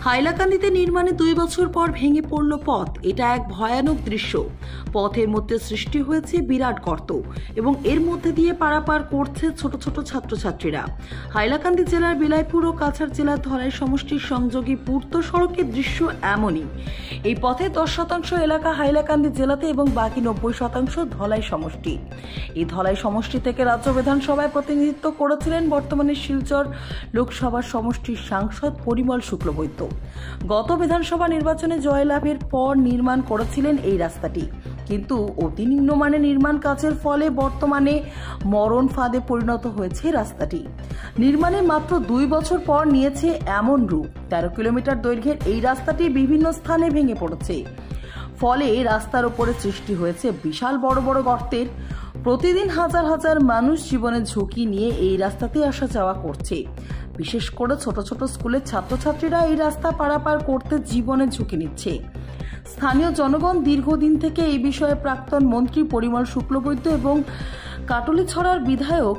হাইলাকান্দিতে নির্মাণে 2 বছর পর ভেঙে পড়ল পথ। এটা এক ভয়ানক দৃশ্য। পথের মধ্যে সৃষ্টি হয়েছে বিরাট গর্ত এবং এর মধ্যে দিয়ে পারাপার করছে ছোট ছোট ছাত্রছাত্রীরা। হাইলাকান্দি জেলার বিলাইপুর ও কাছাড় জেলার ধলাই সমষ্টির সংযোগী পূর্ত সড়কের দৃশ্য এমনই। এই পথে 10% এলাকা হাইলাকান্দি জেলাতে এবং বাকি 90% ধলাই সমষ্টি। এই ধলাই সমষ্টি থেকে রাজ্য বিধানসভায় প্রতিনিধিত্ব করেছিলেন বর্তমানে শিলচর লোকসভার সমষ্টির সাংসদ পরিমল শুক্লবৈদ্য। গত বিধানসভা নির্বাচনে জয়লাভের পর নির্মাণ করেছিলেন এই রাস্তাটি, কিন্তু অতি নিম্নমানের নির্মাণ কাজের ফলে বর্তমানে মরণ ফাঁদে পরিণত হয়েছে রাস্তাটি। নির্মাণে মাত্র 2 বছর পর নিয়েছে এমন রূপ। 13 কিলোমিটার দৈর্ঘ্যের এই রাস্তাটি বিভিন্ন স্থানে ভেঙে পড়েছে, ফলে রাস্তার উপরে সৃষ্টি হয়েছে বিশাল বড় বড় গর্তের। প্রতিদিন হাজার হাজার মানুষ জীবনের ঝুঁকি নিয়ে এই রাস্তাতে আসা যাওয়া করছে। বিশেষ করে ছোট ছোট স্কুলের ছাত্রছাত্রীরা এই রাস্তা পারাপার করতে জীবনের ঝুঁকি নিচ্ছে। স্থানীয় জনগণ দীর্ঘদিন থেকে এই বিষয়ে প্রাক্তন মন্ত্রী পরিমল শুক্লবৈদ্য এবং কাটলিছড়ার বিধায়ক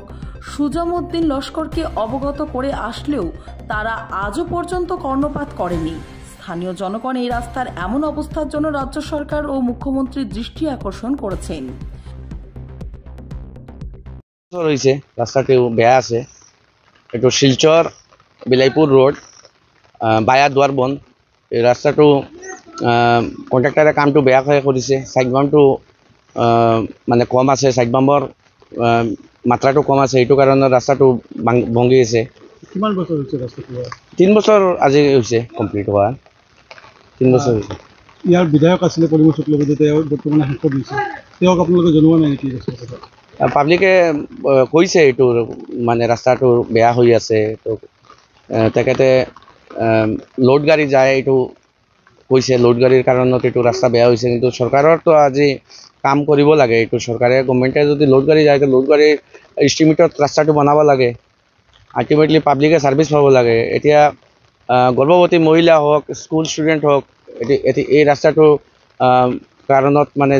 সুজামউদ্দিন লস্করকে অবগত করে আসলেও তারা আজও পর্যন্ত কর্ণপাত করেনি। স্থানীয় জনগণ এই রাস্তার এমন অবস্থার জন্য রাজ্য সরকার ও মুখ্যমন্ত্রীর দৃষ্টি আকর্ষণ করেছেন। রাস্তাটি বেয়া আছে। এইটো শিলচর বিলাইপুর রোড বায়া দুৱাৰবন। এই ৰাস্তাটো কণ্ট্ৰাক্টৰে কামটো বেয়াকৈ কৰিছে। সাইড বামটো মানে কম আছে, সাইড বামৰ মাত্ৰাটো কম আছে, এইটো কাৰণে ৰাস্তাটো ভাঙি আছে। কিমান বছৰ হৈছে ৰাস্তাটো? 3 বছৰ আজি হৈছে কমপ্লিট হোৱা। 3 বছৰ হৈছে। ইয়াৰ বিধায়ক আছিলে পৰিমল শুক্লবৈদ্য, তেওঁ বৰ্তমানে সাংসদ হৈছে। তেওঁক আপোনালোকে জনোৱা নাই নেকি? পাব্লিকে কৈছে এইটো মানে ৰাস্তাটো বেয়া হৈ আছে, তো তেখেতে লোড গাড়ী যায় এইটো কৈছে। লোড গাড়ীৰ কাৰণত এইটো ৰাস্তা বেয়া হৈছে, কিন্তু চৰকাৰৰতো আজি কাম কৰিব লাগে। এইটো চৰকাৰে গভৰ্ণমেণ্টে যদি লোড গাড়ী যায়, তো লোড গাড়ীৰ ইষ্টিমেটত ৰাস্তাটো বনাব লাগে। আল্টিমেটলি পাব্লিকে ছাৰ্ভিচ পাব লাগে। এতিয়া গৰ্ভৱতী মহিলা হওক, স্কুল ষ্টুডেণ্ট হওক, এই ৰাস্তাটো কাৰণত মানে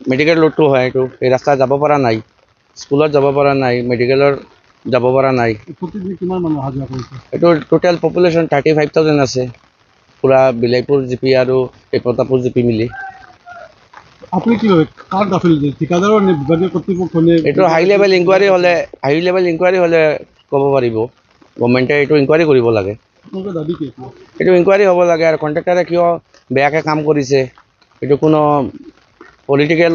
মেডিকেল লোডটো হয়। এই ৰাস্তা যাব পৰা নাই, স্কুলত যাব পৰা নাই, মেডিকেলৰ যাব পৰা নাই। কিমান মানুহ অহা যোৱা কৰিছে? এইটো টোটেল পপুলেশ্যন 35,000 আছে, পুৰা বিলাইপুৰ জিপি আৰু এই প্ৰতাপপুৰ জিপি মিলি। আপুনি কি ভাবে, কাৰ গাফিলতি, ঠিকাদাৰৰ নে বিভাগীয় কৰ্তৃপক্ষ? এইটো হাই লেভেল ইনকুৱাৰী হ'লে ক'ব পাৰিব। গভৰ্ণমেণ্টে এইটো ইনকুৱাৰী কৰিব লাগে। আপোনালোকৰ দাবী কি? এইটো ইনকুৱাৰী হ'ব লাগে। আৰু কণ্ট্ৰাক্টৰে কিয় বেয়াকৈ কাম কৰিছে, এইটো কোনো পলিটিকেল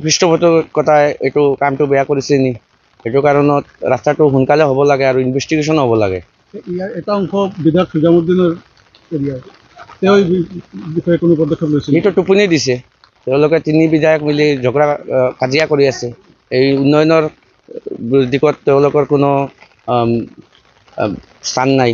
পৃষ্ঠপোষকতাই এইটো কামটো বেয়া কৰিছে নি? এইটো কাৰণত ৰাস্তাটো সোনকালে হ'ব লাগে আৰু ইনভেষ্টিগেশ্যন হ'ব লাগে। ইয়াৰ এটা অংশ বিধায়ক সুজামউদ্দিনৰ এৰিয়াৰ, তেওঁ এই বিষয়ে কোনো পদক্ষেপ লৈছে? এইটো টোপনি দিছে। তেওঁলোকে 3 বিধায়ক মিলি কাজিয়া কৰি আছে। এই উন্নয়নৰ দিশত তেওঁলোকৰ কোনো স্থান নাই।